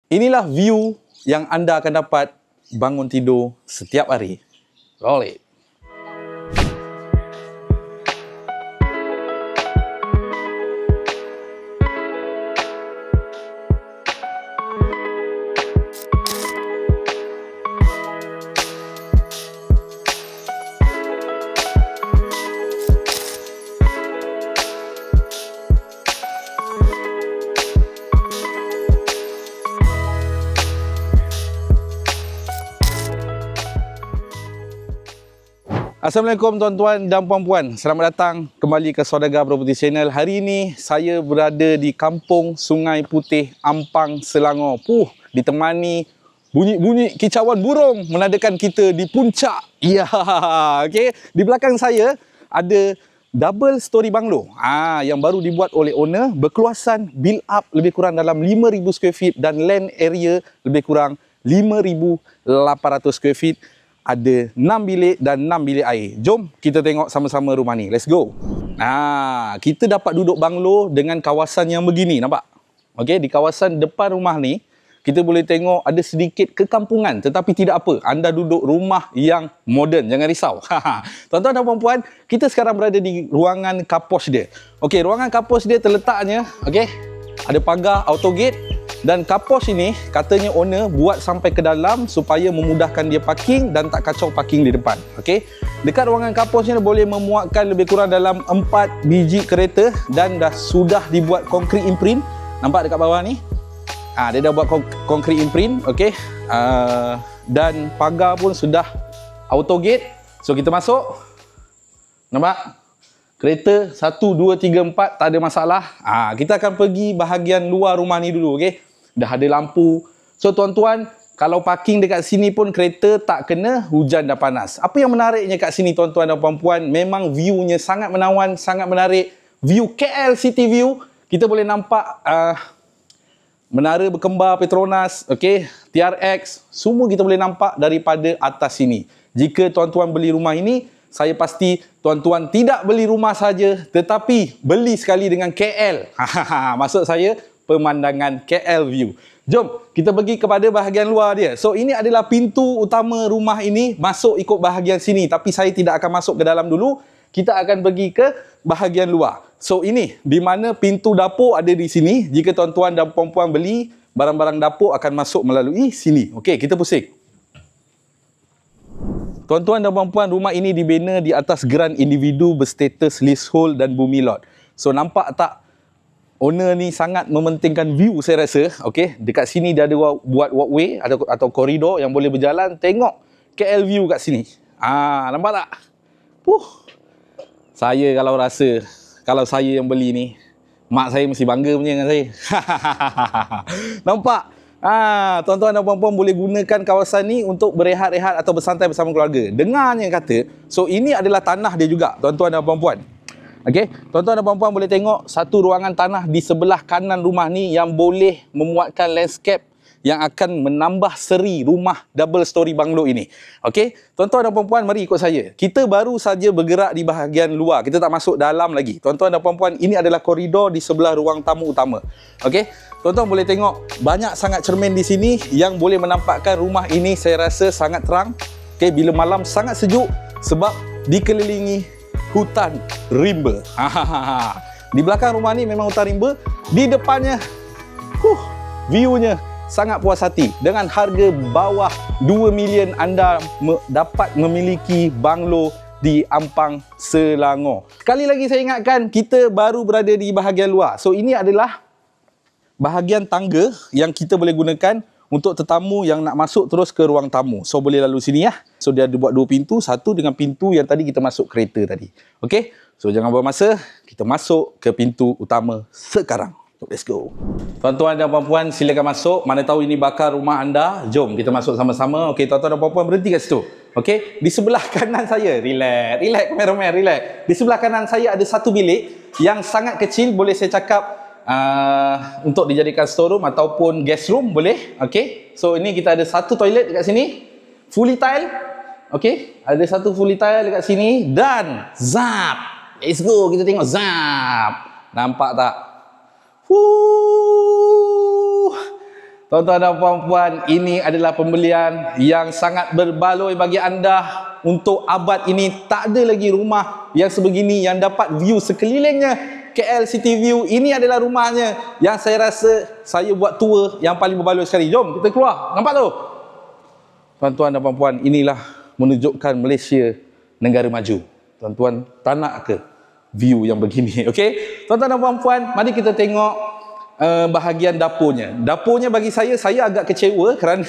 Inilah view yang anda akan dapat bangun tidur setiap hari. Roll it. Assalamualaikum tuan-tuan dan puan-puan. Selamat datang kembali ke Saudagar Property Channel. Hari ini saya berada di Kampung Sungai Putih, Ampang, Selangor. Ditemani bunyi-bunyi kicauan burung menandakan kita di puncak. Ya, okey. Di belakang saya ada double story bungalow yang baru dibuat oleh owner, berkeluasan build up lebih kurang dalam 5,000 square feet dan land area lebih kurang 5,800 square feet. Ada 6 bilik dan 6 bilik air. Jom kita tengok sama-sama rumah ni. Let's go. Kita dapat duduk banglo dengan kawasan yang begini, nampak? Okey, di kawasan depan rumah ni kita boleh tengok ada sedikit kekampungan, tetapi tidak apa. Anda duduk rumah yang moden, jangan risau. Tuan-tuan dan puan-puan, kita sekarang berada di ruangan kapos dia. Okey, ruangan kapos dia terletaknya, okey, ada pagar auto gate. Dan kapos ini katanya owner buat sampai ke dalam supaya memudahkan dia parking dan tak kacau parking di depan. Okey. Dekat ruangan kapos ni boleh memuatkan lebih kurang dalam 4 biji kereta dan dah sudah dibuat concrete imprint. Nampak dekat bawah ni? Dia dah buat concrete imprint, okey. Dan pagar pun sudah auto gate. So kita masuk. Nampak? Kereta 1, 2, 3, 4 tak ada masalah. Kita akan pergi bahagian luar rumah ni dulu, okey. Dah ada lampu. So tuan-tuan, kalau parking dekat sini pun kereta tak kena hujan dah panas. Apa yang menariknya kat sini tuan-tuan dan puan-puan, memang view-nya sangat menawan, sangat menarik. View KL City View. Kita boleh nampak Menara Berkembar Petronas, okey, TRX, semua kita boleh nampak daripada atas sini. Jika tuan-tuan beli rumah ini, saya pasti tuan-tuan tidak beli rumah saja, tetapi beli sekali dengan KL. Maksud saya, pemandangan KL view. Jom, kita pergi kepada bahagian luar dia. So, ini adalah pintu utama rumah ini. Masuk ikut bahagian sini. Tapi saya tidak akan masuk ke dalam dulu. Kita akan pergi ke bahagian luar. So, ini di mana pintu dapur ada di sini. Jika tuan-tuan dan puan-puan beli, barang-barang dapur akan masuk melalui sini. Okey, kita pusing. Tuan-tuan dan puan-puan, rumah ini dibina di atas geran individu berstatus leasehold dan bumi lot. So, nampak tak? Owner ni sangat mementingkan view, saya rasa. Okey, dekat sini dia ada buat walkway atau koridor yang boleh berjalan. Tengok KL view kat sini. Nampak tak? Saya kalau saya yang beli ni, mak saya mesti bangga punya dengan saya. Nampak? Tuan-tuan dan puan-puan boleh gunakan kawasan ni untuk berehat-rehat atau bersantai bersama keluarga. Dengarnya kata, so ini adalah tanah dia juga, tuan-tuan dan puan-puan. Okey, tuan-tuan dan puan-puan boleh tengok satu ruangan tanah di sebelah kanan rumah ni yang boleh memuatkan landscape yang akan menambah seri rumah double story bungalow ini. Okey, tuan-tuan dan puan-puan, mari ikut saya. Kita baru saja bergerak di bahagian luar. Kita tak masuk dalam lagi. Tuan-tuan dan puan-puan, ini adalah koridor di sebelah ruang tamu utama. Okey, tuan-tuan boleh tengok banyak sangat cermin di sini yang boleh menampakkan rumah ini saya rasa sangat terang. Okey, bila malam sangat sejuk sebab dikelilingi hutan rimba. Di belakang rumah ni memang hutan rimba. Di depannya, view-nya sangat puas hati. Dengan harga bawah 2 million anda dapat memiliki banglo di Ampang, Selangor. Sekali lagi saya ingatkan, kita baru berada di bahagian luar. So ini adalah bahagian tangga yang kita boleh gunakan untuk tetamu yang nak masuk terus ke ruang tamu. So boleh lalu sini ya. So dia ada buat 2 pintu, satu dengan pintu yang tadi kita masuk kereta tadi. Okey. So jangan buang masa, kita masuk ke pintu utama sekarang. Let's go. Tuan-tuan dan puan-puan, silakan masuk. Mana tahu ini bakal rumah anda. Jom kita masuk sama-sama. Okey, tuan-tuan dan puan-puan berhenti kat situ. Okey, di sebelah kanan saya, relax kameraman, relax. Di sebelah kanan saya ada satu bilik yang sangat kecil, boleh saya cakap untuk dijadikan storeroom ataupun guest room boleh. Okey. So ini kita ada satu toilet dekat sini, fully tile. Okey, ada satu fully tile dekat sini dan zap. Let's go, kita tengok zap. Nampak tak? Tuan-tuan dan puan-puan, ini adalah pembelian yang sangat berbaloi bagi anda. Untuk abad ini tak ada lagi rumah yang sebegini yang dapat view sekelilingnya KL City View. Ini adalah rumahnya yang saya rasa saya buat tour yang paling berbaloi sekali. Jom kita keluar. Nampak tu? Tuan-tuan dan puan-puan, inilah menunjukkan Malaysia negara maju. Tuan-tuan tak nak ke view yang begini? Okey, tuan-tuan dan puan-puan, mari kita tengok bahagian dapurnya. Dapurnya bagi saya agak kecewa kerana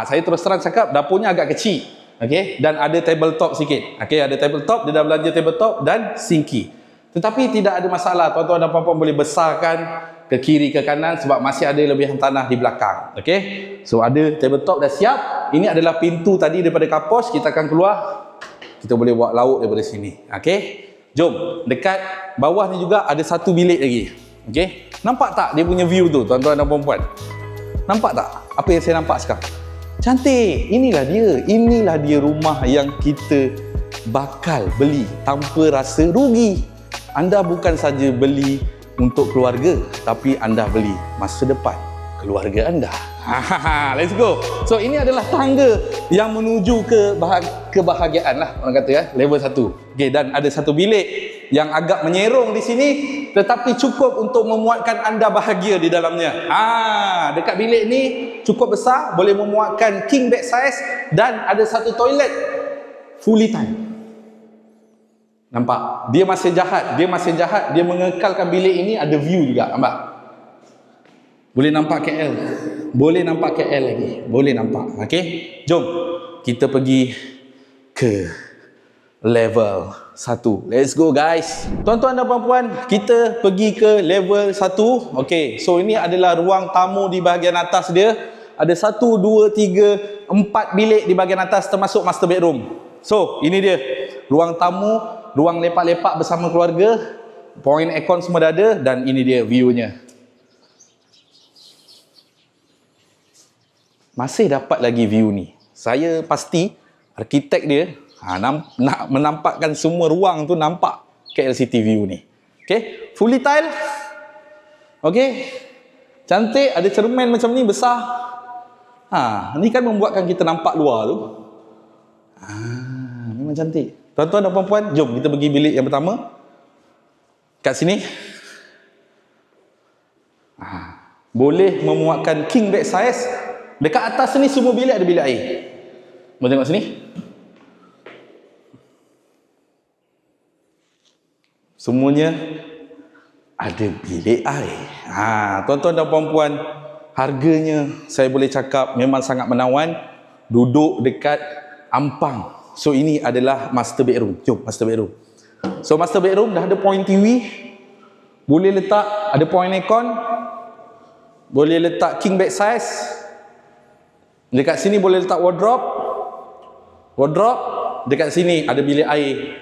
saya terus terang cakap dapurnya agak kecil. Okey, dan ada tabletop sikit. Okey, ada tabletop, dia dah belanja tabletop dan sinki. Tetapi tidak ada masalah, tuan-tuan dan puan-puan boleh besarkan ke kiri ke kanan sebab masih ada lebihan tanah di belakang. Okey, so ada tabletop dah siap. Ini adalah pintu tadi daripada kapos. Kita akan keluar, kita boleh buat lauk daripada sini. Okey, jom. Dekat bawah ni juga ada satu bilik lagi. Okey, nampak tak dia punya view tu, tuan-tuan dan puan-puan? Nampak tak apa yang saya nampak sekarang? Cantik. Inilah dia rumah yang kita bakal beli tanpa rasa rugi. Anda bukan saja beli untuk keluarga, tapi anda beli masa depan keluarga anda. Let's go. So ini adalah tangga yang menuju ke kebahagiaan lah, orang kata ya, level 1. Okey, dan ada satu bilik yang agak menyerong di sini, tetapi cukup untuk memuatkan anda bahagia di dalamnya. Dekat bilik ni cukup besar, boleh memuatkan king bed size dan ada satu toilet fully tile. Nampak? Dia masih jahat, dia mengekalkan bilik ini ada view juga, nampak? Boleh nampak KL. Boleh nampak KL lagi. Boleh nampak. Okey. Jom kita pergi ke level 1. Let's go guys. Tuan-tuan dan puan-puan, kita pergi ke level 1. Okey. So ini adalah ruang tamu di bahagian atas dia. Ada 1, 2, 3, 4 bilik di bahagian atas termasuk master bedroom. So ini dia. Ruang tamu, ruang lepak-lepak bersama keluarga. Point aircon semua dah ada dan ini dia view-nya. Masih dapat lagi view ni. Saya pasti arkitek dia nak menampakkan semua ruang tu nampak KL City View ni. Okey, fully tile. Okey. Cantik, ada cermin macam ni besar. Ni kan membuatkan kita nampak luar tu. Memang cantik. Tuan-tuan dan puan-puan, jom kita pergi bilik yang pertama. Kat sini. Boleh memuatkan king bed size. Dekat atas ni semua bilik ada bilik air. Boleh tengok sini. Semuanya ada bilik air. Tuan-tuan dan puan-puan, harganya saya boleh cakap memang sangat menawan. Duduk dekat ampang. So ini adalah master bedroom. Jom master bedroom. So master bedroom dah ada point TV. Boleh letak, ada point aircon. Boleh letak king bed size. Dekat sini boleh letak wardrobe. Dekat sini ada bilik air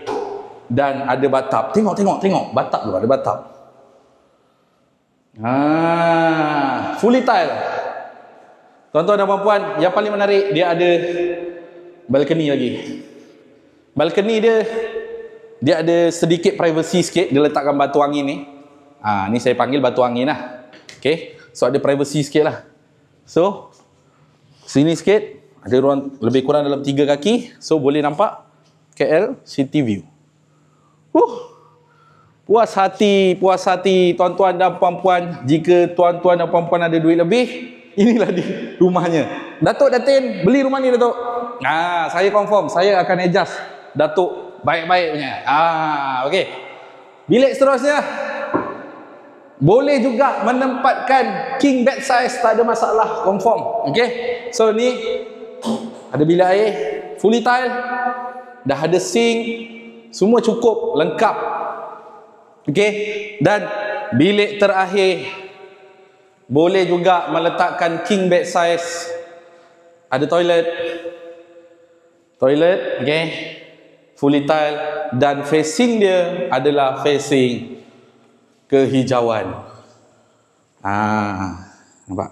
dan ada bathtub. Tengok bathtub tu, ada bathtub. Fully tile. Tuan-tuan dan puan-puan, yang paling menarik dia ada balcony lagi. Balcony dia ada sedikit privacy sikit. Dia letakkan batu angin ni. Ni saya panggil batu angin lah. Okay, so ada privacy sikit lah. So sini sikit, ada ruang lebih kurang dalam 3 kaki. So boleh nampak KL City View. Puas hati tuan-tuan dan puan-puan. Jika tuan-tuan dan puan-puan ada duit lebih, inilah dia rumahnya. Datuk Datin, beli rumah ni Datuk. Saya confirm, saya akan adjust Datuk baik-baik punya. Okey. Bilik seterusnya boleh juga menempatkan king bed size, tak ada masalah, confirm. Okey. So ni ada bilik air, fully tile, dah ada sink, semua cukup, lengkap. Okey. Dan bilik terakhir boleh juga meletakkan king bed size. Ada toilet, okey. Fully tile dan facing dia adalah facing kehijauan. Nampak?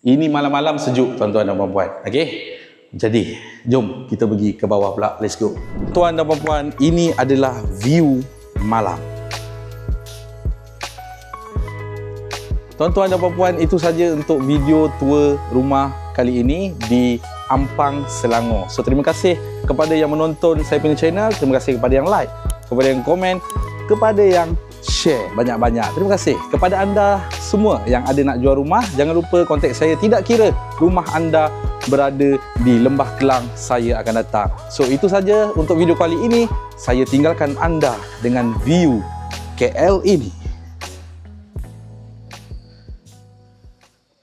Ini malam-malam sejuk tuan-tuan dan puan-puan. Okey. Jadi, jom kita pergi ke bawah pula. Let's go. Tuan dan puan-puan, ini adalah view malam. tuan-tuan dan puan-puan, itu saja untuk video tour rumah kali ini di Ampang, Selangor. So terima kasih kepada yang menonton saya punya channel, terima kasih kepada yang like, kepada yang komen, kepada yang share banyak-banyak. Terima kasih kepada anda semua yang ada nak jual rumah. Jangan lupa kontak saya, tidak kira rumah anda berada di Lembah Kelang, saya akan datang. So itu saja untuk video kali ini. Saya tinggalkan anda dengan view KL ini.